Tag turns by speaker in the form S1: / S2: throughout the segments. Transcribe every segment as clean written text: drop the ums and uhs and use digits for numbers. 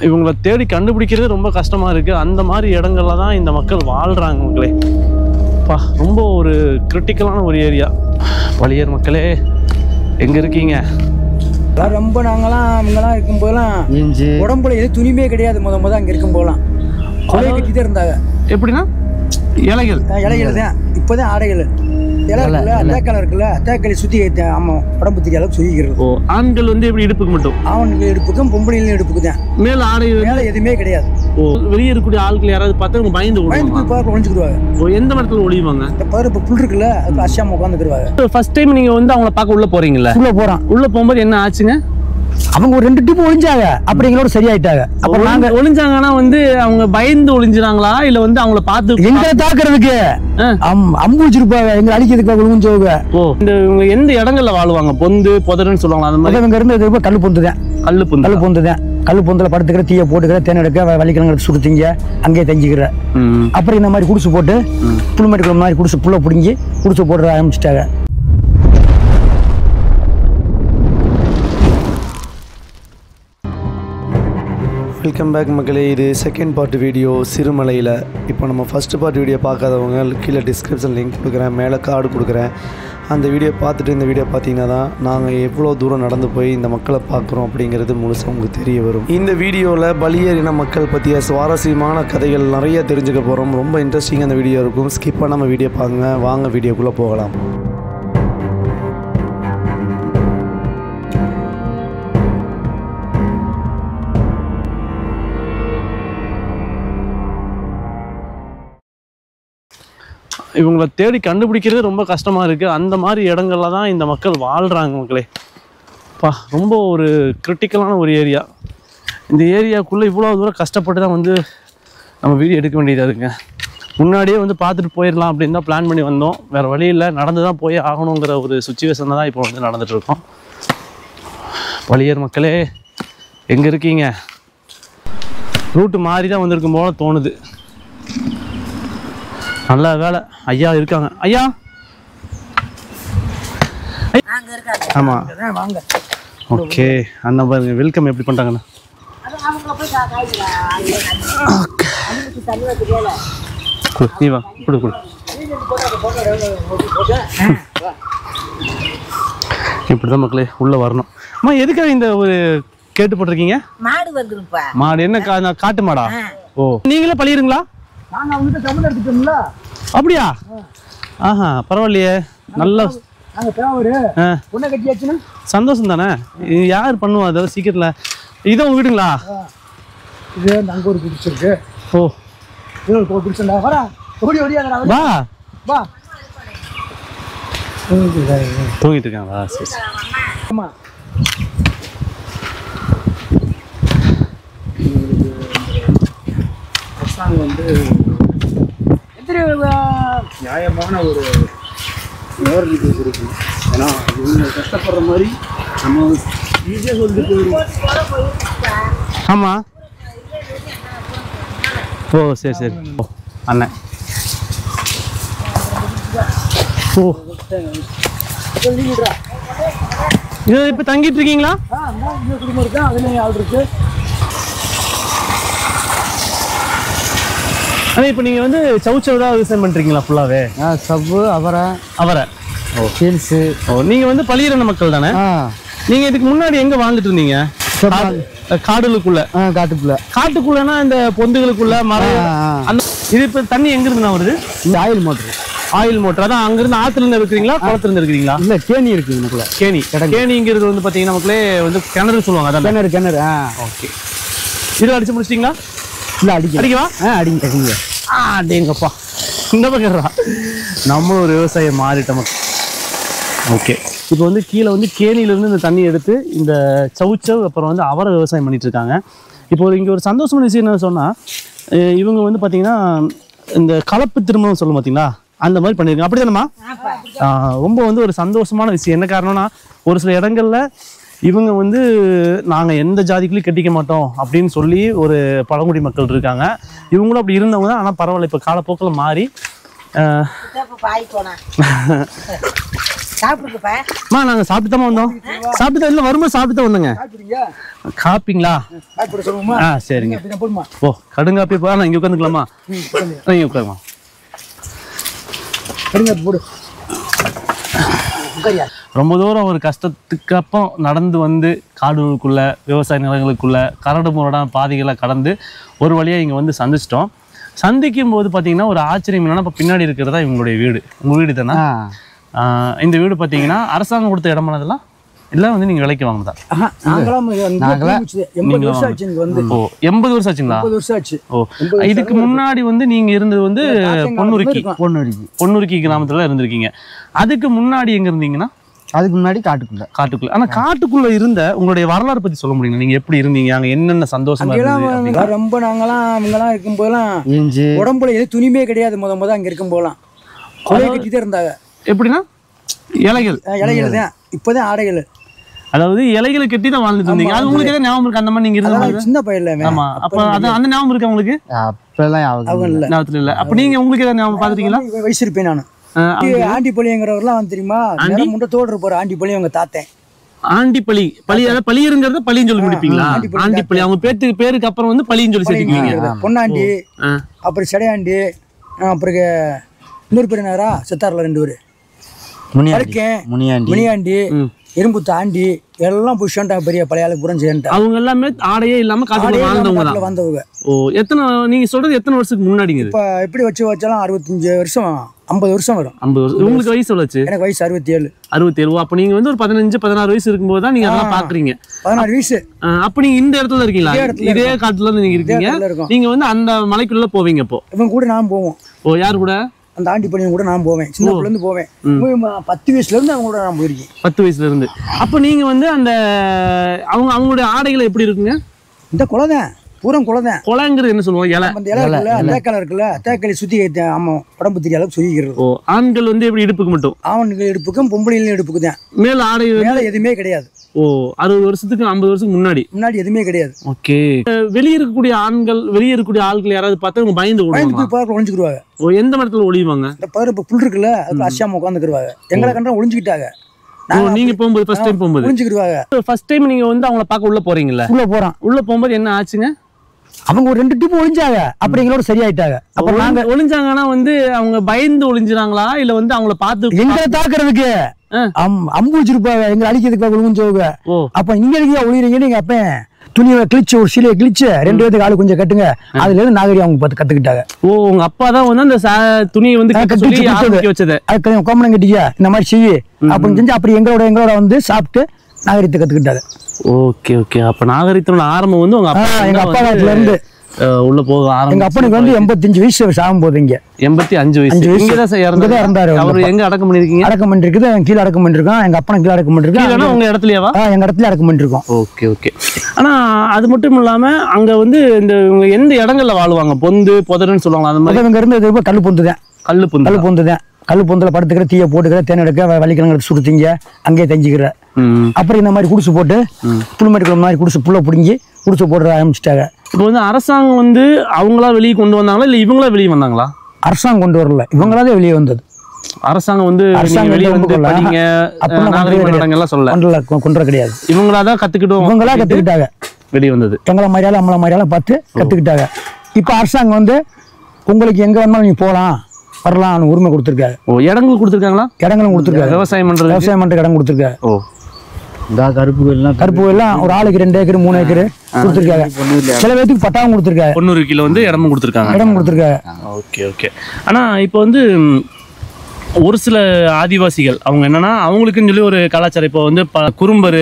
S1: இவங்களை தேடி கண்டுபிடிக்கிறது ரொம்ப கஷ்டமாக இருக்குது. அந்த மாதிரி இடங்கள்ல தான் இந்த மக்கள் வாழ்கிறாங்க மக்களே. ரொம்ப ஒரு கிரிட்டிக்கலான ஒரு ஏரியா. பலியர் மக்களே எங்கே இருக்கீங்க?
S2: ரொம்ப நாங்களாம் இவங்கெல்லாம் இருக்கும்போதெல்லாம் உடம்புல எது துணிமே கிடையாது. முத அங்கே இருக்கும்போதெல்லாம் கொலை கட்டிதான் இருந்தாங்க.
S1: எப்படின்னா இலைகள்
S2: தான் இப்போதான் ஆடைகள் தேக்கால இருக்குல்ல, தேக்காளி சுத்தி ஆமா உடம்பு தெரிய அளவுக்கு சுத்திக்கிறது.
S1: ஆண்கள் வந்து எப்படி இடுப்புக்கு மட்டும்?
S2: ஆண்கள் இடுப்புக்கும் பொம்பளைகளும் இடுப்புக்கு தான்.
S1: மேல ஆடை
S2: மேல எதுவுமே கிடையாது. வெளியே
S1: இருக்கக்கூடிய ஆட்கள் யாராவது பார்த்தா பயந்து
S2: ஒழிஞ்சுக்கிடுவாங்க.
S1: எந்த இடத்துல ஒளிவாங்க?
S2: இப்ப புல் இருக்குல்ல, அதுக்கு அசியாம உட்காந்துக்கிடுவாங்க.
S1: ஃபர்ஸ்ட் டைம் நீங்க வந்து அவங்கள பார்க்க உள்ள போறீங்களா? உள்ள போகும்போது என்ன ஆச்சுங்க?
S2: அவங்க ஒரு 2 டிப் ஒளிஞ்சாங்க, அப்புறம் எங்களோட சரியாயிட்டாங்க. அப்புறம் நாங்க
S1: ஒளிஞ்சாங்கன்னா வந்து அவங்க பயந்து ஒளிஞ்சாங்களா இல்ல வந்து அவங்கள பார்த்து
S2: எங்களை தாக்குறதுக்கு அம்பு வச்சிருப்பாங்க, எங்களை அழிக்கிறதுக்கு ஒளிஞ்சவங்க.
S1: இவங்க எந்த இடங்கள்ல வாழ்வாங்க? பொந்து புதருன்னு சொல்லுவாங்க. அந்த மாதிரி
S2: இவங்க இருந்து கல்லு பொந்துதான். கல்லு பொந்துல படுத்துக்கிற, தீய போட்டுக்கிற, தேன் எடுக்க, வலிக்கிழங்கு சுடுத்திங்க, அங்கேயே தங்கிக்கிற. அப்புறம் இந்த மாதிரி குடிசை போட்டு புல்மேட்டுக்குள்ள மாதிரி குடிசை புல்ல பிடிங்கி குடிசை போட்டு ஆரம்பிச்சிட்டாங்க.
S3: வெல்கம் பேக் மக்களே. இது செகண்ட் பார்ட் வீடியோ சிறுமலையில். இப்போ நம்ம ஃபஸ்ட்டு பார்ட் வீடியோ பார்க்காதவங்க கீழே டிஸ்கிரிப்ஷன் லிங்க் கொடுக்குறேன், மேலே கார்டு கொடுக்குறேன். அந்த வீடியோ பார்த்துட்டு இந்த வீடியோ பார்த்தீங்கன்னா தான் நாங்கள் எவ்வளோ தூரம் நடந்து போய் இந்த மக்களை பார்க்குறோம் அப்படிங்கிறது முழுசாக உங்களுக்கு தெரிய வரும். இந்த வீடியோவில் பலியர் இன மக்கள் பற்றிய சுவாரஸ்யமான கதைகள் நிறைய தெரிஞ்சுக்க போகிறோம். ரொம்ப இன்ட்ரெஸ்டிங்காக அந்த வீடியோ இருக்கும். ஸ்கிப் பண்ணாமல் வீடியோ பாருங்க. வாங்க வீடியோக்குள்ளே போகலாம்.
S1: இவங்களை தேடி கண்டுபிடிக்கிறது ரொம்ப கஷ்டமாக இருக்குது. அந்த மாதிரி இடங்கள்ல தான் இந்த மக்கள் வாழ்கிறாங்க மக்களே. ரொம்ப ஒரு கிரிட்டிக்கலான ஒரு ஏரியா. இந்த ஏரியாவுக்குள்ளே இவ்வளோ தூரம் கஷ்டப்பட்டு தான் வந்து நம்ம வீடியோ எடுக்க வேண்டியதாக இருக்குங்க. முன்னாடியே வந்து பார்த்துட்டு போயிடலாம் அப்படின்னு தான் பிளான் பண்ணி வந்தோம். வேறு வழி இல்லை, நடந்து தான் போய் ஆகணுங்கிற ஒரு சுச்சுவேஷனில் தான் இப்போ வந்து நடந்துகிட்ருக்கோம். பலியர் மக்களே எங்கே இருக்கீங்க? ரூட்டு மாறி தான் வந்திருக்கும் போல தோணுது. நல்ல வேலை ஐயா இருக்காங்க. ஐயா ஆமா
S2: வாங்க.
S1: ஓகே அண்ணா பாருங்க, வெல்கம் எப்படி பண்றாங்கண்ணா? நீ வா, கொடு கொடு. இப்படிதான் மக்களே உள்ள வரணும். அம்மா எதுக்காக இந்த ஒரு கேட்டு போட்டிருக்கீங்க?
S4: மாடு வந்துருப்பா.
S1: மாடு என்ன காட்டு மாடா? ஓ, நீங்களே பழியிருங்களா? அப்படியா? ஆஹா, பரவாயில்லையே. நல்லா சந்தோஷம் தானே. யார் பண்ணுவா அதாவது சீக்கிரத்துல? இதான் உங்க வீடுங்களா?
S2: அங்க ஒரு குடிச்சிருக்கு.
S1: ஓ,
S2: வா
S1: தூங்கிட்டு இருக்காங்களா? சரி சரி.
S2: ஆமா, வந்து நியாயமான ஒரு நேர்வு இருக்கு. ஏன்னா இவங்க கஷ்டப்படுற மாதிரி நம்ம ஈஸியாக சொல்லிட்டு.
S1: ஆமா. ஓ சரி சரி. ஓ அண்ணன். ஓ இது இப்போ தங்கிட்டு இருக்கீங்களா?
S2: குடும்பம் இருக்கு, அதுலேயும் ஆள் இருக்கு.
S1: ஆனால் இப்போ நீங்கள் வந்து சவுச்சவுடா விவசாயம் பண்ணுறீங்களா ஃபுல்லாகவே?
S2: சவ்வு, அவரை.
S1: ஓ
S2: பீன்ஸு.
S1: ஓ, நீங்கள் வந்து பலியின மக்கள் தானே? நீங்கள் இதுக்கு முன்னாடி எங்கே வாழ்ந்துட்டு இருந்தீங்க? காடுகளுக்குள்ள? காட்டுக்குள்ளனா இந்த பொந்துகளுக்குள்ள மரம் அந்த. இது இப்போ தண்ணி எங்கிருந்து வருது?
S2: இந்த ஆயில் மோட்டர்.
S1: அதான் அங்கிருந்து ஆற்றுல இருந்து இருக்கிறீங்களா, குளத்துல இருந்து இருக்கிறீங்களா?
S2: இல்லை, கேணி இருக்கு நமக்குள்ள.
S1: கேணிங்கிறது வந்து பார்த்தீங்கன்னா மக்களே வந்து கிணறு சொல்லுவாங்க. அதான்
S2: கிணறு.
S1: ஓகே, இது அடிச்சு முடிச்சிட்டிங்களா?
S2: இல்லை,
S1: அடிக்கவா?
S2: அடிங்க.
S1: அடேங்கப்பா, இந்த பக்கம் நம்மளும் ஒரு விவசாயம் மாறிட்டோம். ஓகே, இப்போ வந்து கீழே வந்து கேணியிலேருந்து இந்த தண்ணி எடுத்து இந்த சவுச்சவ் அப்புறம் வந்து அவரை விவசாயம் பண்ணிட்டு இருக்காங்க. இப்போ இங்கே ஒரு சந்தோஷமான விஷயம் என்ன சொன்னால், இவங்க வந்து பார்த்தீங்கன்னா இந்த கலப்பு திருமணம் சொல்லும் பார்த்தீங்களா, அந்த மாதிரி பண்ணியிருக்காங்க. அப்படி தானேம்மா? ரொம்ப வந்து ஒரு சந்தோஷமான விஷயம். என்ன காரணம்னா, ஒரு சில இடங்கள்ல இவங்க வந்து நாங்கள் எந்த ஜாதிக்குள்ளேயும் கட்டிக்க மாட்டோம் அப்படின்னு சொல்லி ஒரு பழங்குடி மக்கள் இருக்காங்க. இவங்களும் அப்படி இருந்தவங்க தான். ஆனால் பரவாயில்ல, இப்போ காலப்போக்கில் மாறி அம்மா நாங்க சாப்பிட்டுதான் வந்தோம். சாப்பிட்டு இல்ல வரும்போது சாப்பிட்டு வந்தோங்க. காப்பிங்களா? சரிங்க. ஓ கடுங்காப்பி போ. நான் இங்க உட்காந்துக்கலாமா? இங்க உட்காருமா. ரொம்ப தூரம் ஒரு கஷ்டத்துக்கு அப்புறம் நடந்து வந்து காடுகளுக்குள்ள விவசாய நிலங்களுக்குள்ள கரடு முரடான பாதைகளை கடந்து ஒரு வழியாக இங்கே வந்து சந்திச்சிட்டோம். சந்திக்கும் போது பார்த்தீங்கன்னா ஒரு ஆச்சரியம் என்னன்னா, இப்போ பின்னாடி இருக்கிறதா இவங்களுடைய வீடு. உங்கள் வீடு தானே? இந்த வீடு பார்த்தீங்கன்னா அரசாங்கம் கொடுத்த இடமானதெல்லாம் இல்லை வந்து நீங்கள் விலைக்கு வாங்கினதா? 80 வருஷம் ஆச்சுங்களா? ஓ இதுக்கு முன்னாடி வந்து நீங்க இருந்தது வந்து பொன்னுருக்கி கிராமத்துல இருந்திருக்கீங்க. அதுக்கு முன்னாடி எங்க இருந்தீங்கன்னா?
S2: அதுக்கு முன்னாடி காட்டுக்குள்ள.
S1: ஆனா காட்டுக்குள்ள இருந்த உங்களுடைய வரலாறு பத்தி சொல்ல முடியுங்க? நீங்க எப்படி இருந்தீங்க அங்க? என்னென்ன சந்தோஷமா இருந்தது?
S2: ரொம்ப நாங்கெல்லாம் இவங்கெல்லாம் இருக்கும் போதெல்லாம் உடம்புல எது துணிமே கிடையாது. முத அங்க இருக்கும் போதெல்லாம் கொலை கட்டிதான் இருந்தாங்க.
S1: எப்படின்னா இலைகள்
S2: தான். இப்பதான் ஆடைகள்,
S1: அதாவது இலைகளை கட்டி தான் வாழ்ந்துட்டு இருந்தீங்க. அது உங்களுக்கு ஏதாவது ஞாபகம் இருக்கு? அந்த மாதிரி நீங்க இருந்தது
S2: சின்ன பையன்.
S1: ஆமா. அப்ப அந்த ஞாபகம் இருக்கு உங்களுக்கு? ஞாபகத்துல இல்ல. அப்ப நீங்க உங்களுக்கு ஏதாவது ஞாபகம் பாத்துட்டீங்களா?
S2: வயசு இருப்பேன் நானு. ஆண்டிப்பள்ளிங்கிறவர்லாம் வந்து தெரியுமா? முண்டத்தோடு இருப்பாரு ஆண்டிப்பள்ளி. அவங்க தாத்தேன்
S1: ஆண்டிப்பள்ளி. பழியருங்கிறத பழின்னு சொல்லி முடிப்பீங்களா? ஆண்டிப்பள்ளி அவங்க பேருக்கு அப்புறம் வந்து பழின்னு சொல்லி சேர்த்துக்குவீங்க.
S2: பொன்னாண்டி, அப்புறம் செடையாண்டி, அப்புறம் இன்னொரு பேர் என்னரா சித்தாரில் 2 பேர் முனியாண்டி, இரும்பு தாண்டி எல்லாம் போய் சேர்ந்தாங்க. பெரிய பழைய ஆளு புறம் சேர்ந்து அவங்க எல்லாமே ஆடையே இல்லாம காட்டுக்குள்ள வந்தவங்க. ஓ எத்தனை நீங்க சொல்றது எத்தனை வருஷத்துக்கு முன்னாடிங்க? இப்ப எப்படி வச்சாலும் 65 வருஷம் 50 வருஷம் வரும். 50 வருஷம். உங்களுக்கு வயசு எவ்வளவு? எனக்கு வயசு 67. அப்ப நீங்க வந்து ஒரு 15-16 வயசு இருக்கும்போது தான் நீங்க அதெல்லாம் பாக்குறீங்க. 16 வயசு. அப்ப நீங்க இந்த இடத்துல இருக்கீங்களா? இதே காட்டுல இருந்து நீங்க இருக்கீங்க. நீங்க வந்து அந்த மலைக்குள்ள போவீங்க. இப்போ இவங்க கூட நான் போவோம். ஓ யாரு கூட? அந்த ஆண்டிப்பள்ளியும் கூட நான் போவேன். சின்ன பிள்ளைல இருந்து போவேன். 10 வயசுல இருந்து அவங்க கூட நான் போயிருக்கேன். 10 வயசுல இருந்து. அப்ப நீங்க வந்து அந்த அவங்களுடைய ஆடைகள் எப்படி இருக்குங்க? இந்த குலதான் பூரம் குலதான். குலங்கிறது என்ன சொல்லுவோம்? இலை. அந்த இலை இருக்குல்ல, தேக்கால இருக்குல்ல, தேக்காலை சுத்தி ஆமா உடம்பு தெரிய அளவுக்கு சுத்திக்கிறது. ஓ ஆண்கள் வந்து எப்படி இடுப்புக்கு மட்டும்? ஆண்கள் இடுப்புக்கும் பொம்பளைகளின் இடுப்புக்கு தான். மேல ஆடை மேல எதுவுமே கிடையாது. ஓ 60 வருஷத்துக்கு 50 வருஷத்துக்கு முன்னாடி எதுவுமே கிடையாது. ஓகே. வெளியே இருக்கக்கூடிய ஆண்கள், வெளியே இருக்கக்கூடிய ஆட்கள் யாராவது பார்த்தா அவங்க பயந்து ஒளிஞ்சுக்கிடுவாங்க. ஓ எந்த இடத்துல ஒளிவாங்க? இந்த புல் இருக்குல்ல, அதுக்கு அசியாம உட்காந்துக்கிடுவாங்க. எங்களை கண்டா ஒளிஞ்சுக்கிட்டாங்க. நீங்க போகும்போது ஃபர்ஸ்ட் டைம் போகும்போது ஒளிஞ்சுக்கிடுவாங்க. ஃபர்ஸ்ட் டைம் நீங்க வந்து அவங்கள பார்க்க உள்ள போறீங்கல்ல? உள்ள போகும்போது என்ன ஆச்சுங்க? அவங்க ஒரு 2 டிப்பு ஒளிஞ்சாங்க. அப்புறம் எங்களோட சரியாயிட்டாங்க. அப்புறம் நாங்க ஒளிஞ்சாங்கன்னா வந்து அவங்க பயந்து ஒளிஞ்சுறாங்களா இல்ல வந்து அவங்கள பார்த்து எங்களை தாக்குறதுக்கு அம்பு வச்சிருப்பாங்க, எங்களை அடிக்கிறதுக்கு ஒளிஞ்சவங்க. அப்ப நீங்க ஒளிறீங்கன்னு எங்க அப்ப துணியை கிழிச்சு ஒரு சீலையை கிழிச்சு 2 பேருக்கு ஆளு கொஞ்சம் கட்டுங்க. அதுல இருந்து நாகரி அவங்க பார்த்து கத்துக்கிட்டாங்க. ஓ உங்க அப்பா தான் வந்து அந்த துணியை வந்து கட்டி வச்சது. அதுக்கு கோமணம் கட்டிக்க இந்த மாதிரி செய்யு அப்படின்னு செஞ்சு அப்படி எங்களோட வந்து சாப்பிட்டு நாகரிகத்தை கத்துக்கிட்டாங்க. Okay okay. அப்ப நாகரிகத்தோட ஆரம்பம் வந்து உங்க எங்க அப்பா காலத்துல இருந்து உள்ள போக ஆரம்பம். எங்க அப்பனுக்கு வந்து 85 வயசு ஆகும் போது இங்க 85 வயசு இங்கதான் இருந்தாரு. அவர் எங்க அடக்கம் பண்ணிருக்கீங்க? அடக்கம் பண்ணிருக்குது கீழே அடக்கம் பண்ணிருக்கோம். எங்க அப்பனை கீழே அடக்கம் பண்ணிருக்கோம். உங்க இடத்துலயாவா? எங்க இடத்துல அடக்கம் பண்ணிருக்கோம். Okay okay. ஆனா அது மட்டும் இல்லாம அங்க வந்து இந்த எந்த இடங்கள்ல வாழ்வாங்க? பொந்து புதருன்னு சொல்லுவாங்க. அந்த மாதிரி இங்க இருந்து கல்லு பொந்து தான். கல்லு பொந்துல படுத்துக்கிற தீய போட்டுக்கிற தேன் எடுக்க வலிக்கிழங்கு சுடுத்தீங்க அங்கேயே தஞ்சிக்கிற. அப்புறம் இந்த மாதிரி குடிசு போட்டு புல்மேட்டுக்குள்ள மாதிரி குடிசு புல்ல பிடுங்கி குடிசு போட்டு ஆரம்பிச்சிட்டாங்க. இப்போ வந்து அரசாங்கம் வந்து அவங்களா வெளியே கொண்டு வந்தாங்களா இல்ல இவங்களா வெளியே வந்தாங்களா? அரசாங்கம் கொண்டு வரல, இவங்களாதான் வெளியே வந்தது. அரசாங்கம் வந்து கொண்டு வர கிடையாது. இவங்களாதான் கத்துக்கிட்டோம். இவங்களா கத்துக்கிட்டாங்க வெளியே வந்தது. எங்களை மாதிரியால நம்மள மாதிரியால பார்த்து கத்துக்கிட்டாங்க. இப்ப அரசாங்கம் வந்து உங்களுக்கு எங்க வேணாலும் நீங்க போலாம் வரலாம் உரிமை கொடுத்துருக்காங்க. ஓ இடங்கள் கொடுத்துருக்காங்களா? இடங்களும் கொடுத்துருக்காங்க. விவசாயம் பண்றதுக்கு இடம் கொடுத்துருக்காங்க. ஓ இந்த கருப்பு எல்லாம் ஒரு ஆளுக்கு 2 ஏக்கர் 3 ஏக்கர் கொடுத்துருக்காங்க. சில பேருக்கு பட்டாவும் கொடுத்துருக்காங்க. 90 கிலோ வந்து இடமும் கொடுத்துருக்காங்க. Okay okay. ஆனா இப்போ வந்து ஒரு சில ஆதிவாசிகள் அவங்க என்னன்னா அவங்களுக்குன்னு சொல்லி ஒரு கலாச்சாரம். இப்போ வந்து குறும்பரு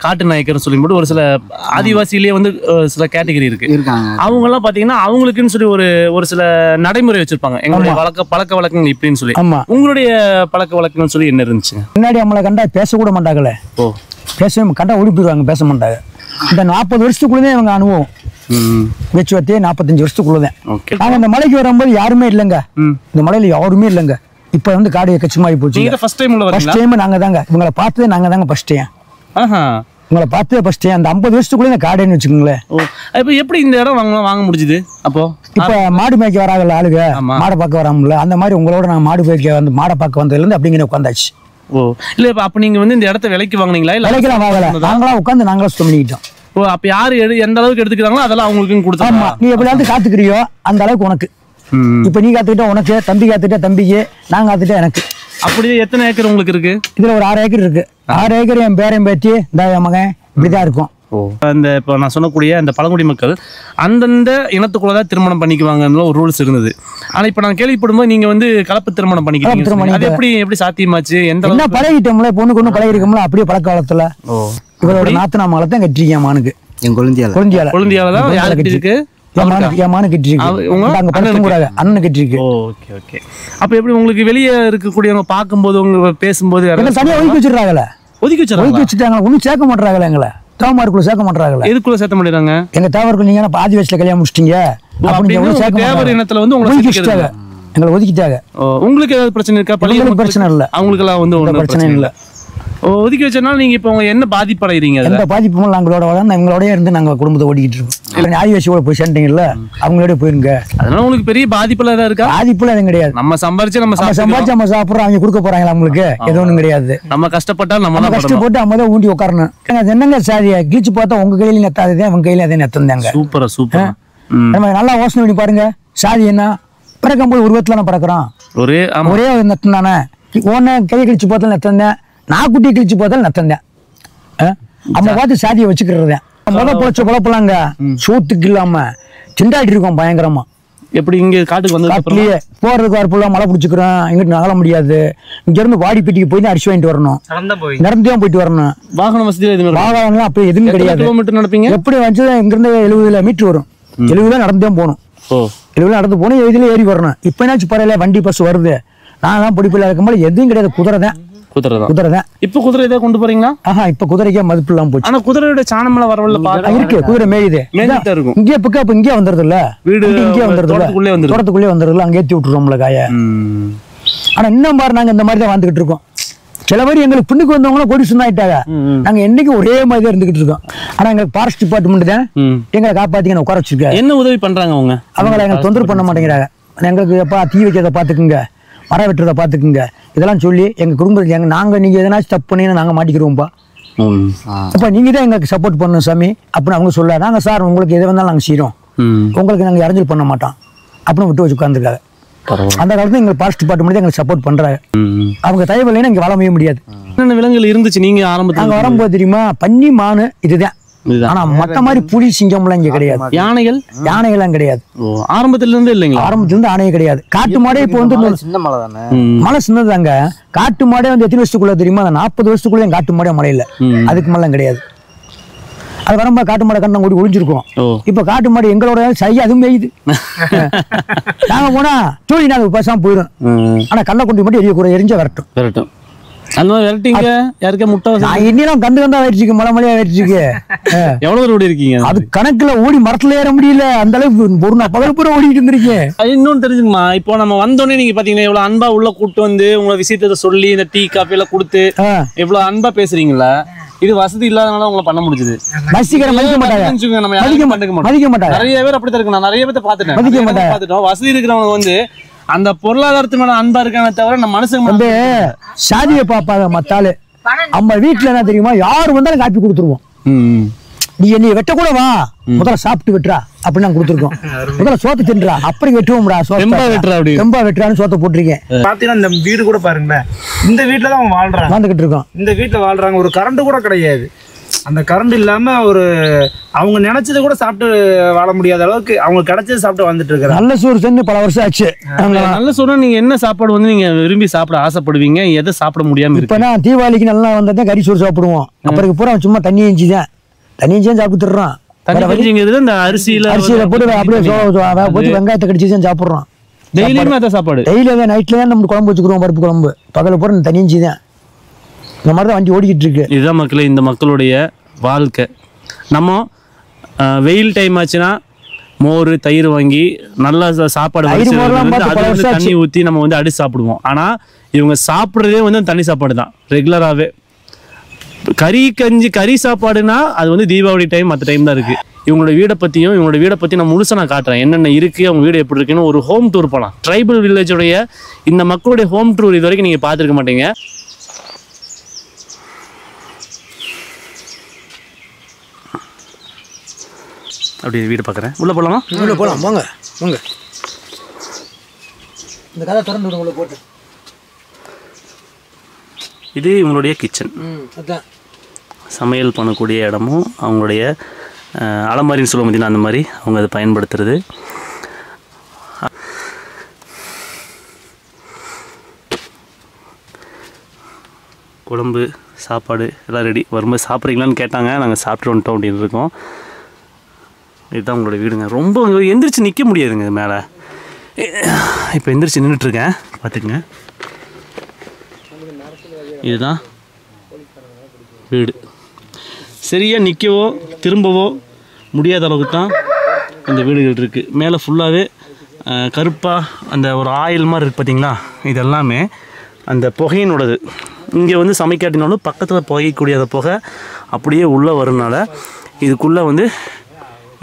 S2: காட்டு நாயக்கர்னு சொல்லி போட்டு ஒரு சில ஆதிவாசிகளே வந்து சில கேட்டகரி இருக்கு. அவங்க எல்லாம் பாத்தீங்கன்னா அவங்களுக்குன்னு சொல்லி ஒரு சில நடைமுறை வச்சிருப்பாங்க. எங்களுடைய பழக்க வழக்கங்கள் இப்படின்னு சொல்லி. உங்களுடைய பழக்க வழக்கங்கள் சொல்லி என்ன இருந்துச்சு? முன்னாடி நம்மளை கண்டா பேசக்கூட மாட்டாங்களே. ஓ பேச கண்டா ஓடி போயிடுவாங்க, பேச மாட்டாங்க. இந்த 40 வருஷத்துக்குள்ளதே இவங்க அனுபவம் பேச்சுவார்த்தையே 45 வருஷத்துக்குள்ளதான். நாங்க இந்த மலைக்கு வரும்போது யாருமே இல்லைங்க. இந்த மலையில யாருமே இல்லைங்க. இப்ப வந்து காடு எக்கச்சமாயி போச்சு. ஃபர்ஸ்ட் டைம் நாங்க தாங்க இவங்களை பார்த்ததே. நாங்க தாங்க ஃபர்ஸ்ட் டைம் உங்களை பார்த்ததே ஃபர்ஸ்ட் டைம். அந்த 50 வருஷத்துக்குள்ள இந்த காடுன்னு வச்சுக்கோங்களேன். இப்ப எப்படி இந்த இடம் வாங்க முடிஞ்சுது? அப்போ இப்ப மாடு மேய்க்க வராங்கல்ல ஆளுங்க, மாடை பார்க்க வராமல அந்த மாதிரி உங்களோட நான் மாடு மேய்க்க வந்து மாடை பார்க்க வந்ததுல இருந்து அப்படிங்கிற உட்காந்தாச்சு.
S1: ஓ இல்ல இப்ப அப்ப நீங்க வந்து இந்த இடத்த விலைக்கு வாங்குனீங்களா இல்ல
S2: விலைக்கெல்லாம் வாங்கல, நாங்களா உட்காந்து நாங்களா சுத்தம் பண்ணிக்கிட்டோம்.
S1: ஓ அப்ப யாரு எந்த அளவுக்கு எடுத்துக்கிறாங்களோ அதெல்லாம் அவங்களுக்கும்
S2: ஆமா,
S1: கொடுத்தாங்க.
S2: நீ எப்படியாவது காத்துக்கிறியோ அந்த அளவுக்கு உனக்கு. இப்ப நீ காத்துக்கிட்ட உனக்கு, தம்பி காத்துக்கிட்ட தம்பிக்கு, நான் காத்துக்கிட்ட எனக்கு.
S1: அப்படியே எத்தனை ஏக்கர் உங்களுக்கு இருக்கு?
S2: இதுல ஒரு 6 ஏக்கர் இருக்கு. 6 ஏக்கர் என் பேரன் பேத்தி இந்த என் மகன் இப்படிதான் இருக்கும்.
S1: அந்த இப்போ நான் சொல்லக்கூடிய அந்த பழங்குடி மக்கள் அந்தந்த இனத்துக்குள்ளதான் திருமணம் பண்ணிக்குவாங்கன்னு ஒரு ரூல்ஸ் இருந்தது. ஆனா இப்ப நான் கேள்விப்படும்போது நீங்க வந்து கலப்பு திருமணம் பண்ணிக்கிறீங்க. அது எப்படி சாத்தியமாச்சு? எந்த
S2: என்ன பழகிட்டோம்ல, பொண்ணுக்கு ஒண்ணு பழகிருக்கோம்ல, அப்படியே பழக்க காலத்துல இவரோட நாத்தனா மகளை தான் கட்டிருக்கேன் மானுக்கு.
S4: என்
S1: கொழுந்தியால தான் யாரு கட்டிருக்கு?
S2: அண்ணன் கட்டிருக்கு.
S1: Okay okay. அப்ப எப்படி உங்களுக்கு வெளியே இருக்கக்கூடியவங்க பார்க்கும்போது உங்க பேசும்போது
S2: தனியா ஒதுக்கி வச்சிருக்காங்கல்ல? ஒதுக்கி வச்சுட்டாங்க, ஒன்னும் சேர்க்க மாட்டாங்கல்ல. எங்களை தேவமாருக்குள்ள சேர்க்க மாட்டாங்கல்ல.
S1: எதுக்குள்ள சேர்த்த மாட்டாங்க?
S2: எங்க தேவருக்குள்ள நீங்க ஆதிவாசியில கல்யாணம் முடிச்சிட்டீங்க,
S1: தேவர் இனத்துல வந்து உங்களை
S2: எங்களை ஒதுக்கிட்டாங்க.
S1: உங்களுக்கு ஏதாவது பிரச்சனை இருக்கா?
S2: பிரச்சனை இல்ல,
S1: அவங்களுக்கு எல்லாம் வந்து
S2: பிரச்சனை இல்ல.
S1: ஒதுக்கி வச்சனால நீங்க இப்ப என்ன பாதிப்படைறீங்க?
S2: எந்த பாதிப்பும் நாங்களோட எங்களோடய இருந்து நாங்க குடும்பத்தை ஓடிக்கிட்டு இருக்கோம். ஆதிவாசியோட போய் சேர்ந்தீங்கல்ல, அவங்களோட போயிருங்க. அதனால
S1: உங்களுக்கு பெரிய பாதிப்புல ஏதாவது இருக்கா?
S2: பாதிப்புல எதுவும் கிடையாது.
S1: நம்ம சம்பாரிச்சு நம்ம
S2: சாப்பிடுறோம், அவங்க கொடுக்க போறாங்களா அவங்களுக்கு? எதுவும் ஒண்ணும் கிடையாது.
S1: நம்ம கஷ்டப்பட்டா நம்ம
S2: கஷ்டப்பட்டு நம்ம தான் ஊண்டி உட்காரணும். என்னங்க சாரியா கிழிச்சு பார்த்தா உங்க கையில நெத்தாதே, உங்க கையில அதே நெத்தாங்க.
S1: Super super.
S2: நம்ம நல்லா யோசனை பண்ணி பாருங்க. சாதி என்ன பிறக்கும் போது உருவத்துல பிறக்கிறோம், ஒரே நெத்தம் தானே. ஓன கையை கிழிச்சு பார்த்தாலும் நெத்தந்தேன், நான் குட்டியை கிழிச்சு பார்த்தாலும் நெத்தந்தேன். நம்ம பார்த்து சாதியை வச்சுக்கிறதேன். பொழைச்ச பொழப்பலாங்க, சூத்துக்கு இல்லாம திண்டாடி இருக்கோம் பயங்கரமா.
S1: எப்படி இங்க காட்டுக்கு வந்து
S2: போறதுக்கு வரப்புல மழை பிடிச்சிக்கிறோம், இங்கிட்டு நகல முடியாது. இங்க இருந்து வாடிப்பட்டிக்கு போய் அரிசி வாங்கிட்டு வரணும், நடந்துதான் போயிட்டு வரணும்.
S1: வாகன வசதி
S2: வாகனம் அப்படி எதுவும் கிடையாது.
S1: நடப்பீங்க
S2: எப்படி வந்து இங்க இருந்து 70 மீட்டர் வரும், 70 நடந்துதான் போகணும். 70 நடந்து போகணும், இதுல ஏறி வரணும். இப்ப என்னாச்சு பரவாயில்ல, வண்டி பஸ் வருது. நான் தான் பிடிப்பில் இருக்கும்போது எதுவும் கிடையாது. குதிரை தான்.
S1: இப்ப குதிரை இதை கொண்டு போறீங்களா?
S2: இப்ப குதிரைக்கே மதிப்பு இல்லாம போச்சு.
S1: ஆனா குதிரையோட சாணமெல்லாம் வரவில்லை
S2: இருக்கு. குதிரை மேயுது, இருக்கும். இங்கே பிக்கப் இங்கே வந்துருது இல்ல, வீடு இங்கே வந்துருது, தோட்டத்துக்குள்ளே வந்துருது. அங்கே ஏற்றி விட்டுருவோம்ல காய. ஆனா இன்னும் பாரு, நாங்க இந்த மாதிரி தான் வாழ்ந்துகிட்டு இருக்கோம். சில பேர் எங்களுக்கு பின்னுக்கு வந்தவங்களும் கோடி சொன்னாயிட்டாங்க. நாங்க என்னைக்கு ஒரே மாதிரி தான் இருந்துகிட்டு இருக்கோம். ஆனா எங்களுக்கு ஃபாரஸ்ட் டிபார்ட்மெண்ட் தான் எங்களை காப்பாத்திங்க உட்கார வச்சிருக்காங்க.
S1: என்ன உதவி பண்றாங்க அவங்க?
S2: அவங்களை எங்களுக்கு தொந்தரவு பண்ண மாட்டேங்கிறாங்க. எங்களுக்கு எப்பா தீ வைக்கிறத பாத்துக்குங்க, மரம் வெட்டுறதை பார்த்துக்குங்க, இதெல்லாம் சொல்லி எங்கள் குடும்பத்துக்கு நாங்கள் நீங்கள் எதனாச்சும் தப்பு பண்ணி நாங்கள் மாட்டிக்கிறோம்ப்பா. அப்போ நீங்கள் தான் எங்களுக்கு சப்போர்ட் பண்ணணும் சாமி அப்படின்னு அவங்க சொல்ல. நாங்கள் சார் உங்களுக்கு எது வந்தாலும் நாங்கள் செய்கிறோம், உங்களுக்கு நாங்கள் இறஞ்சல் பண்ண மாட்டோம் அப்படின்னு விட்டு வச்சு உட்காந்துருக்காங்க. அந்த காலத்துல எங்களுக்கு ஃபாரஸ்ட் டிபார்ட்மெண்ட் எங்களுக்கு சப்போர்ட் பண்றாங்க. அவங்க தயவு இல்லைன்னா இங்கே வாழவே முடியாது.
S1: என்னென்ன விலங்குகள் இருந்துச்சு நீங்க ஆரம்பத்தில்?
S2: நாங்கள் வரும்போது தெரியுமா, பன்னி, மானு இதுதான். ஆனா மத்த மாதிரி புலி, சிங்கம்லாம் இங்க கிடையாது. யானைகள்லாம் கிடையாது.
S1: ஆரம்பத்துல இருந்து இல்லைங்களா?
S2: ஆரம்பத்துல இருந்து ஆணையே கிடையாது. காட்டு மாடே இப்போ வந்து சின்ன மலை தானே, மலை சின்னதாங்க. காட்டு மாடே வந்து எத்தனை வருஷத்துக்குள்ள தெரியுமா? 40 வருஷத்துக்குள்ள காட்டு மாடே மழை இல்லை, அதுக்கு மேலாம் கிடையாது. அது வரும்போது காட்டு மாடை கண்ணம் கூடி ஒழிஞ்சிருக்கோம். இப்ப காட்டு மாடு எங்களோட சரியா அதுவும் மேயுது. நாங்க போனா தோழி நாங்க பேசாம போயிடும். ஆனா கண்ணை கொண்டு மட்டும் எரிஞ்ச வரட்டும்.
S1: அந்த மாதிரி விரட்டிங்க யாருக்கே முட்டை
S2: இன்னும் கண்டு கண்டா ஆயிடுச்சு, மலை மலையா ஆயிடுச்சு.
S1: எவ்வளவு தூரம் ஓடி இருக்கீங்க?
S2: அது கணக்குல ஓடி மரத்துல ஏற முடியல, அந்த அளவுக்கு ஒரு பகல் பூரா ஓடிட்டு இருந்திருக்கீங்க.
S1: இன்னொன்னு தெரிஞ்சுக்குமா, இப்போ நம்ம வந்தோடனே நீங்க பாத்தீங்கன்னா எவ்வளவு அன்பா உள்ள கூட்டு வந்து உங்களை விஷயத்த சொல்லி இந்த டீ காஃபி எல்லாம் கொடுத்து எவ்வளவு அன்பா பேசுறீங்களா? இது வசதி இல்லாதனால உங்களை பண்ண முடிஞ்சது.
S2: மதிக்க மாட்டாங்க.
S1: நிறைய பேர் அப்படித்தான் இருக்கு. நான் நிறைய பேர் பார்த்துட்டோம். வசதி இருக்கிறவங்க வந்து அந்த பொருளாதாரத்து மேல அன்பா இருக்கானே தவிர நம்ம மனசுக்கு வந்து
S2: சாதியை பாப்பாங்க. மத்தாளு நம்ம வீட்டுல என்ன தெரியுமா, யாரு வந்தாலும் காப்பி கொடுத்துருவோம். நீ என்னைய வெட்ட கூட வா, முதல்ல சாப்பிட்டு வெட்டுறா அப்படின்னு நாங்க கொடுத்துருக்கோம். முதல்ல சோத்து தின்றா, அப்புறம் வெட்டுவோம்டா. ரொம்ப வெட்டுறான்னு சோத்தை போட்டிருக்கேன்.
S4: பாத்தீங்கன்னா இந்த வீடு கூட பாருங்களேன், இந்த வீட்டுல தான் வாழ்றாங்க,
S2: வாழ்ந்துகிட்டு இருக்கோம்.
S4: இந்த வீட்டுல வாழ்றாங்க. ஒரு கரண்ட் கூட கிடையாது. அந்த கரண்ட் இல்லாம ஒரு அவங்க நினைச்சது கூட சாப்பிட்டு வாழ முடியாத அளவுக்கு அவங்க கிடைச்சது சாப்பிட்டு வந்துட்டு இருக்காங்க.
S2: நல்ல சோறு சென்று பல வருஷம் ஆச்சு.
S1: நல்ல சோறு நீங்க என்ன சாப்பாடு வந்து நீங்க விரும்பி சாப்பிட ஆசைப்படுவீங்க, எதை சாப்பிட முடியாம இருக்கு?
S2: இப்ப தீபாவளிக்கு நல்லா வந்தா கறி சோறு சாப்பிடுவோம். அப்புறம் பூரா சும்மா தண்ணி எஞ்சிதான் சாப்பிட்டுறோம்.
S1: இந்த அரிசியில
S2: போட்டு அப்படியே போட்டு வெங்காயத்தை கடிச்சுதான் சாப்பிடுறோம்.
S1: டெய்லியுமே அதான் சாப்பாடு.
S2: டெய்லி நைட்ல தான் நம்ம குழம்பு வச்சுக்கிறோம், பருப்பு குழம்பு. பகல பூரா தண்ணி எஞ்சிதான். இந்த மாதிரி தான் வண்டி ஓடிக்கிட்டு இருக்கு.
S1: இதுதான் மக்களே இந்த மக்களுடைய வாழ்க்கை. நம்ம வெயில் டைம் ஆச்சுன்னா மோர் தயிர் வாங்கி நல்லா சாப்பாடு தண்ணி ஊற்றி நம்ம வந்து அடிச்சு சாப்பிடுவோம். ஆனால் இவங்க சாப்பிட்றதே வந்து தண்ணி சாப்பாடு தான் ரெகுலராகவே. கறி சாப்பாடுனா அது வந்து தீபாவளி டைம் மற்ற டைம் தான் இருக்குது. இவங்களோட வீடை பற்றி நான் முழுசாக நான் காட்டுறேன், என்னென்ன இருக்குது, அவங்க வீடு எப்படி இருக்குன்னு. ஒரு ஹோம் டூர் போகலாம். ட்ரைபல் வில்லேஜோடைய இந்த மக்களுடைய ஹோம் டூர் இது வரைக்கும் நீங்கள் பார்த்துருக்க மாட்டீங்க. அப்படி வீடு பார்க்குறேன். உள்ளே போகலாமா?
S2: உள்ளே போகலாம், போங்க போங்க. இந்த கதை திறந்து விடுங்க, உள்ளே போட்டு.
S1: இது இவங்களுடைய கிச்சன்.
S2: அதான்
S1: சமையல் பண்ணக்கூடிய இடமும் அவங்களுடைய அலமாரின்னு சொல்ல முடியும், அந்த மாதிரி அவங்க அதை பயன்படுத்துறது. குழம்பு சாப்பாடு எல்லாம் ரெடி. வரும்போது சாப்பிட்றீங்களான்னு கேட்டாங்க, நாங்கள் சாப்பிட்டு வந்துட்டோம் அப்படின்னு இருக்கோம். இதுதான் உங்களோட வீடுங்க. ரொம்ப எந்திரிச்சு நிற்க முடியாதுங்க மேலே. இப்போ எந்திரிச்சு நின்றுட்டுருக்கேன், பார்த்துக்குங்க. இதுதான் வீடு. சரியாக நிற்கவோ திரும்பவோ முடியாத அளவுக்கு தான் இந்த வீடுகள் இருக்குது. மேலே ஃபுல்லாகவே கருப்பாக அந்த ஒரு ஆயில் மாதிரி இருக்குது பார்த்தீங்களா, இது எல்லாமே அந்த புகையினோடது. இங்கே வந்து சமைக்காட்டினாலும் பக்கத்தில் புகைக்கூடிய அந்த புகை அப்படியே உள்ளே வரனால இதுக்குள்ளே வந்து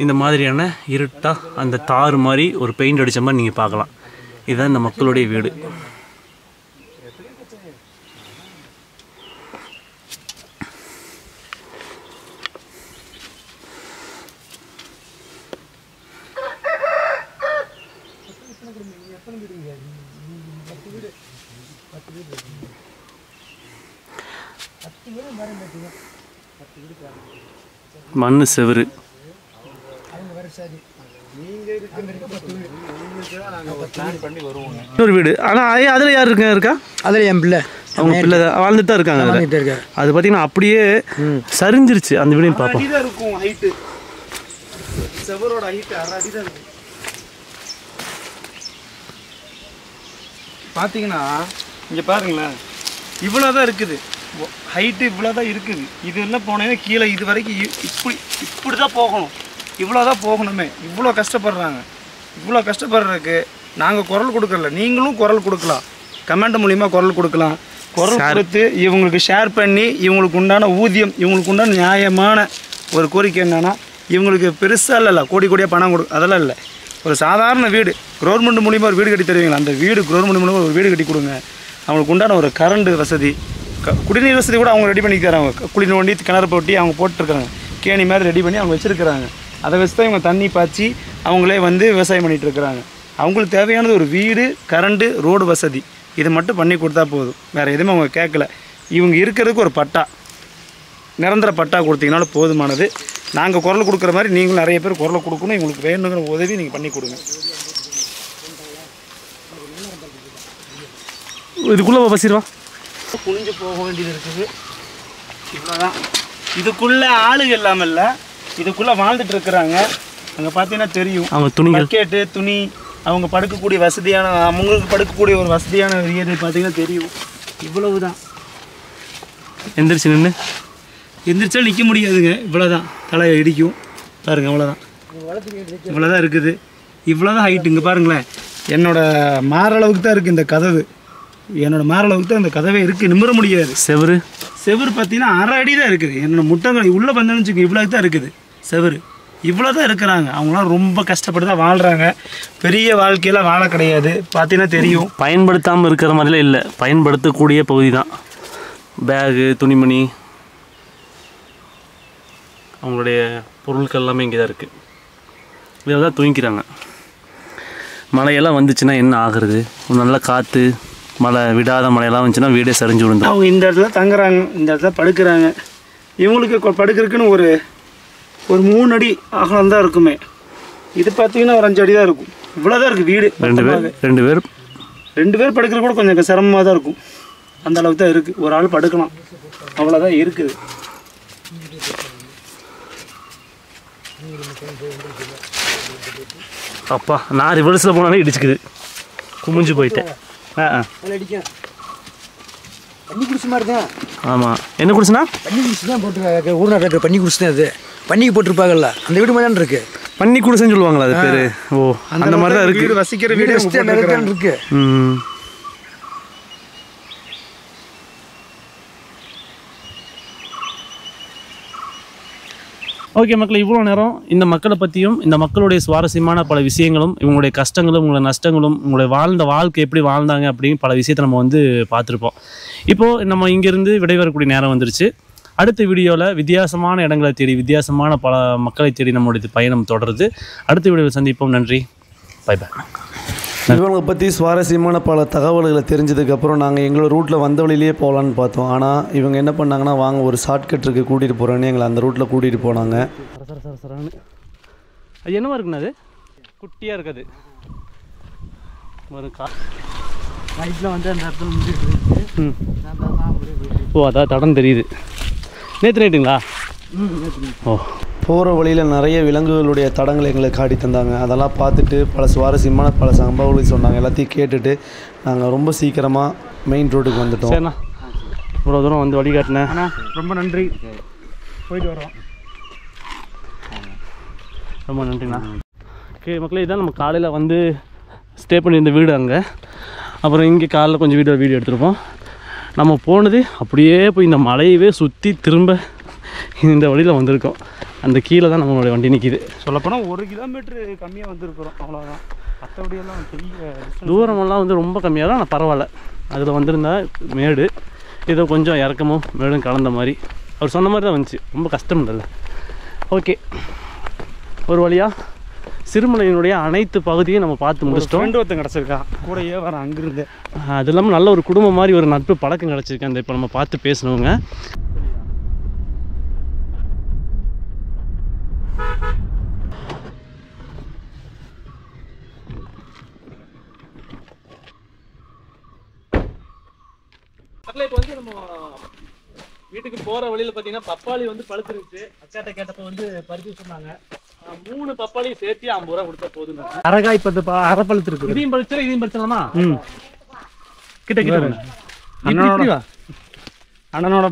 S1: இந்த மாதிரியான இருட்டாக அந்த தார் மாதிரி ஒரு பெயிண்ட் அடித்த மாதிரி நீங்கள் பார்க்கலாம். இதுதான் இந்த மக்களுடைய வீடு. மண்ணு செவரு. இன்னொரு வீடு. ஆனால் அதில் யார் இருக்கா?
S2: அதில் என் பிள்ளை,
S1: அவங்க பிள்ளை வாழ்ந்துட்டு தான் இருக்காங்க. அது பார்த்தீங்கன்னா அப்படியே சரிஞ்சிருச்சு. அந்த வீடையும் பார்ப்போம்.
S4: இருக்கும் ஹைட்டு, செவரோட ஹைட்டு 6 அடி தான் இருக்கும். பார்த்தீங்கன்னா இங்கே பாருங்களேன், இவ்வளோ தான் இருக்குது ஹைட்டு, இவ்வளோ தான் இருக்குது. இது எல்லாம் போனேன்னா கீழே இது வரைக்கும் இப்படி தான் போகணும், இவ்வளோ தான் போகணுமே. இவ்வளோ கஷ்டப்படுறாங்க. இவ்வளோ கஷ்டப்படுறதுக்கு நாங்கள் குரல் கொடுக்கல, நீங்களும் குரல் கொடுக்கலாம். கமெண்ட் மூலிமா குரல் கொடுக்கலாம். குரல் கொடுத்து இவங்களுக்கு ஷேர் பண்ணி இவங்களுக்கு உண்டான ஊதியம், இவங்களுக்கு உண்டான நியாயமான ஒரு கோரிக்கை என்னென்னா, இவங்களுக்கு பெருசாக இல்லைல்ல கோடி கோடியாக பணம் அதெல்லாம் இல்லை. ஒரு சாதாரண வீடு கவர்மெண்ட் மூலிமா ஒரு வீடு கட்டி தருவீங்களா, அந்த வீடு கவர்மெண்ட் மூலிமா ஒரு வீடு கட்டி கொடுங்க. அவங்களுக்கு உண்டான ஒரு கரண்ட் வசதி, குடிநீர் வசதி கூட அவங்க ரெடி பண்ணி தராங்க. குடிநீர் வண்டி கிணறு போட்டி அவங்க போட்டுருக்காங்க, கேணி மாதிரி ரெடி பண்ணி அவங்க வச்சுருக்கிறாங்க. அதை வச்சு தான் இவங்க தண்ணி பாய்ச்சி அவங்களே வந்து விவசாயம் பண்ணிகிட்டு இருக்கிறாங்க. அவங்களுக்கு தேவையானது ஒரு வீடு, கரண்ட்டு, ரோடு வசதி, இதை மட்டும் பண்ணி கொடுத்தா போதும். வேறு எதுவுமே அவங்க கேட்கல. இவங்க இருக்கிறதுக்கு ஒரு பட்டா, நிரந்தர பட்டா கொடுத்தீங்கனாலும் போதுமானது. நாங்கள் குரல் கொடுக்குற மாதிரி நீங்களும் நிறைய பேர் குரலை கொடுக்கணும். இவங்களுக்கு வேணுங்கிற உதவி நீங்கள் பண்ணி கொடுங்க.
S1: இதுக்குள்ளே பசிடுவா,
S4: குனிஞ்சு போக வேண்டியது இருக்குது. இவ்வளோதான். இதுக்குள்ளே ஆளுகள் இல்லாமல் இல்லை, இதுக்குள்ளே வாழ்ந்துட்டு இருக்கிறாங்க. அங்கே பார்த்தீங்கன்னா தெரியும்,
S1: அவங்க துணிகள்,
S4: பக்கெட்டு, துணி, அவங்க படுக்கக்கூடிய வசதியான, அவங்களுக்கு படுக்கக்கூடிய ஒரு வசதியான ஏரியா பார்த்தீங்கன்னா தெரியும். இவ்வளவு தான்.
S1: எந்திரிச்சு நின்று
S4: எந்திரிச்சாலும் நிற்க முடியாதுங்க. இவ்வளோதான், தலை இடிக்கும் பாருங்கள். அவ்வளோதான், இவ்வளோதான் இருக்குது. இவ்வளோதான் ஹைட்டு. இங்கே பாருங்களேன், என்னோடய மாரளவுக்கு தான் இருக்குது இந்த கதவு. என்னோடய மாரளவுக்கு தான் இந்த கதவே இருக்குது, நிமிர முடியாது.
S1: செவரு
S4: பார்த்தீங்கன்னா 6 அடி தான் இருக்குது. என்னோடய முட்டங்கள் உள்ளே வந்தேன்னு வச்சுக்கோங்க, இவ்வளோ தான் இருக்குது செவரு. இவ்வளோ தான் இருக்கிறாங்க. அவங்களாம் ரொம்ப கஷ்டப்பட்டு தான் வாழ்கிறாங்க. பெரிய வாழ்க்கையெல்லாம் வாழ கிடையாது. பார்த்தீங்கன்னா தெரியும்.
S1: பயன்படுத்தாமல் இருக்கிற மாதிரிலாம் இல்லை, பயன்படுத்தக்கூடிய பகுதி தான். பேகு, துணிமணி, அவங்களுடைய பொருட்கள் எல்லாமே இங்கே தான் இருக்குது. இதில் தான் தூங்கிக்கிறாங்க. மழையெல்லாம் வந்துச்சுன்னா என்ன ஆகுறது? நல்ல காற்று, மழை, விடாத மழையெல்லாம் வந்துச்சுன்னா வீடே சரிஞ்சு விழுந்துடும்.
S4: அவங்க இந்த இடத்துல தங்குறாங்க, இந்த இடத்துல படுக்கிறாங்க. இவங்களுக்கு படுக்கிறதுக்குன்னு ஒரு 3 அடி அகலம் தான் இருக்குமே. இது பார்த்தீங்கன்னா ஒரு 5 அடி தான் இருக்கும். இவ்வளோதான் இருக்குது வீடு. 2 பேர் படுக்கிறது கூட கொஞ்சம் சிரமமாக தான் இருக்கும். அந்த அளவுக்கு தான் இருக்குது. ஒரு ஆள் படுக்கலாம், அவ்வளோதான் இருக்குது.
S1: அப்பா, நான் ரிவர்ஸில் போனாலே இடிச்சுக்குது, குமிஞ்சு போயிட்டேன்.
S2: பண்ணி குடிச்ச மாதிரி தான்.
S1: ஆமாம், என்ன குடிச்சுனா?
S2: பண்ணி குடிச்சு தான் போட்டுருக்காங்க. ஊர்நாட்டில் பண்ணி குடிச்சு தான் அது. பண்ணிக்கு போட்டிருப்பாங்கல்ல, அந்த வீடு மாதிரி தான் இருக்கு.
S1: பண்ணி குடிசைன்னு சொல்லுவாங்களா அது பேர்? ஓ, அந்த மாதிரி தான் இருக்குது.
S4: வசிக்கிற வீடு
S2: இருக்கு.
S1: ஓகே மக்கள், இவ்வளோ நேரம் இந்த மக்களை பற்றியும் இந்த மக்களுடைய சுவாரஸ்யமான பல விஷயங்களும், இவங்களுடைய கஷ்டங்களும், இவங்களுடைய நஷ்டங்களும், இவங்களுடைய வாழ்ந்த வாழ்க்கை எப்படி வாழ்ந்தாங்க அப்படின்னு பல விஷயத்தை நம்ம வந்து பார்த்துருப்போம். இப்போது நம்ம இங்கேருந்து விடைபெறக்கூடிய நேரம் வந்துருச்சு. அடுத்த வீடியோவில் வித்தியாசமான இடங்களை தேடி வித்தியாசமான பல மக்களை தேடி நம்மளுடைய பயணம் தொடருது. அடுத்த வீடியோவில் சந்திப்போம். நன்றி. Bye bye.
S3: இவங்களை பற்றி சுவாரஸ்யமான பல தகவல்களை தெரிஞ்சதுக்கப்புறம் நாங்கள் எங்களோட ரூட்டில் வந்த வழியிலேயே போகலான்னு பார்த்தோம். ஆனால் இவங்க என்ன பண்ணாங்கன்னா, வாங்க ஒரு ஷார்ட்கட் இருக்குது கூட்டிகிட்டு போகிறேன்னு எங்களை அந்த ரூட்டில் கூட்டிகிட்டு போனாங்க.
S1: அது என்னவா இருக்குண்ணா? அது குட்டியாக இருக்காது. ஒரு ரைட்டில் வந்து அந்த இடத்துல முடிச்சு. ஓ, அதான் தடம் தெரியுது. நேற்று நைட்டுங்களா? ஓ,
S3: போகிற வழியில் நிறைய விலங்குகளுடைய தடங்களை எங்களுக்கு காட்டி தந்தாங்க. அதெல்லாம் பார்த்துட்டு பல சுவாரஸ்யமான பல சம்பவங்களை சொன்னாங்க. எல்லாத்தையும் கேட்டுட்டு நாங்கள் ரொம்ப சீக்கிரமாக மெயின் ரோட்டுக்கு வந்துட்டோம்.
S1: சரிண்ணா, இவ்வளோ தூரம் வந்து வழிகாட்டினேன்.
S4: அண்ணா ரொம்ப நன்றி. போயிட்டு வரோம்.
S1: ரொம்ப நன்றிண்ணா. ஓகே மக்களே, இதான் நம்ம காலையில் வந்து ஸ்டே பண்ணியிருந்த வீடு அங்கே. அப்புறம் இங்கே காலையில் கொஞ்சம் வீடியோ எடுத்துருப்போம். நம்ம போனது அப்படியே போய் இந்த மலையவே சுற்றி திரும்ப இந்த வழியில் வந்திருக்கோம். அந்த கீழே தான் நம்மளுடைய வண்டி நிற்கிது.
S4: சொல்லப்போனால் 1 கிலோமீட்டரு கம்மியாக வந்திருக்கிறோம், அவ்வளோதான். மற்றபடியெல்லாம் பெரிய
S1: தூரமெல்லாம் வந்து ரொம்ப கம்மியாக தான், ஆனால் பரவாயில்ல. அதில் வந்திருந்தா மேடு ஏதோ கொஞ்சம் இறக்கமும் மேடும் கலந்த மாதிரி அவர் சொன்ன மாதிரி தான் வந்துச்சு. ரொம்ப கஷ்டம் இல்லைல்ல. ஓகே, ஒரு வழியாக சிறுமலையினுடைய அனைத்து பகுதியும் நம்ம பார்த்து முடிச்சிட்டோம்.
S4: ஃப்ரெண்டு ஒருத்தன் கிடச்சிருக்கா கூடயே வர அங்கிருந்து.
S1: அது இல்லாமல் நல்ல ஒரு குடும்பம் மாதிரி ஒரு நட்பு பழக்கம் கிடச்சிருக்கு அந்த இப்போ நம்ம பார்த்து பேசணுங்க. இப்போ வந்து நம்ம வீட்டுக்கு போகிற வழியில் பார்த்தீங்கன்னா பப்பாளி வந்து பழுத்துருச்சு. அச்சாட்டை கேட்டப்போ வந்து பறிச்சு சொன்னாங்க. 3 பப்பாளி சேர்த்து 50 ரூபா கொடுத்தா போதுங்க.
S4: அரகாய் பத்து அரை பழுத்து இருக்கு.
S1: இதையும் பறிச்சா இதையும் பறிச்சலாமா? கிட்ட
S4: அண்ணனோட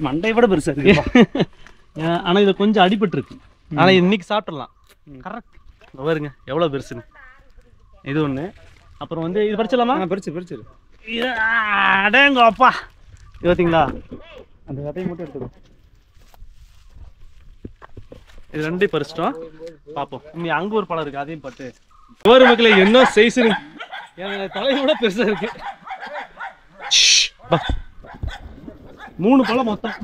S4: மண்டை விட பெருசா இருக்கு.
S1: ஆனால் இது கொஞ்சம் அடிபட்டு இருக்கு. ஆனால் இன்னைக்கு சாப்பிட்றலாம். கரெக்ட். பாருங்க எவ்வளோ பெருசுன்னு. இது ஒன்று. அப்புறம் வந்து இது பறிச்சலாமா?
S4: பறிச்சு
S1: இது அடேங்க அப்பா, இது பார்த்தீங்களா?
S4: அந்த விதையை மட்டும் எடுத்துடும்.
S1: இது 2 பறிச்சிட்டோம். பார்ப்போம். இங்கே அங்கே ஒரு பழம் இருக்குது, அதையும் பட்டு ஒரு மக்களே என்ன சைஸுன்னு எனக்கு தலையை விட பெருசாக இருக்கு. 3 பழம் மொத்தம்.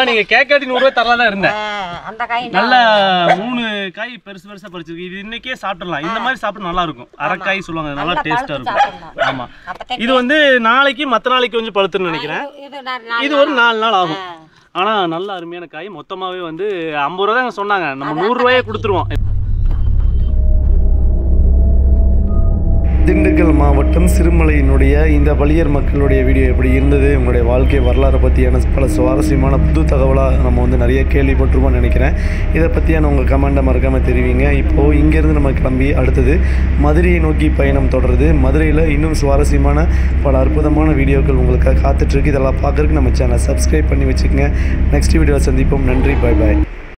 S1: நீங்கள் கேட்காட்டி 100 ரூபாய் தரலாம் தான் இருந்தேன். நல்ல 3 காய் பெருசாக பறிச்சிருக்கு. இது இன்னைக்கே சாப்பிடலாம். இந்த மாதிரி சாப்பிட நல்லா இருக்கும். அரைக்காய் சொல்லுவாங்க, நல்லா டேஸ்ட்டாக இருக்கும். ஆமாம், இது வந்து நாளைக்கு மற்ற நாளைக்கு கொஞ்சம் பழுத்துன்னு நினைக்கிறேன். இது ஒரு 4 நாள் ஆகும். ஆனால் நல்ல அருமையான காய். மொத்தமாகவே வந்து 50 ரூபா தான் சொன்னாங்க. நம்ம 100 ரூபாயே கொடுத்துருவோம்.
S3: திண்டுக்கல் மாவட்டம் சிறுமலையினுடைய இந்த வலியர் மக்களுடைய வீடியோ எப்படி இருந்தது, உங்களுடைய வாழ்க்கை வரலாறை பற்றியான பல சுவாரஸ்யமான புது தகவலாக நம்ம வந்து நிறைய கேள்விப்பட்டிருப்போம்னு நினைக்கிறேன். இதை பற்றியான உங்கள் கமெண்ட்டை மறக்காமல் தெரிவிங்க. இப்போது இங்கேருந்து நம்ம கிளம்பி அடுத்தது மதுரையை நோக்கி பயணம் தொடருது. மதுரையில் இன்னும் சுவாரஸ்யமான பல அற்புதமான வீடியோக்கள் உங்களுக்காக காத்துட்ருக்கு. இதெல்லாம் பார்க்குறதுக்கு நம்ம சேனலை சப்ஸ்கிரைப் பண்ணி வச்சுக்கோங்க. நெக்ஸ்ட் வீடியோவில் சந்திப்போம். நன்றி. பாய் பாய்.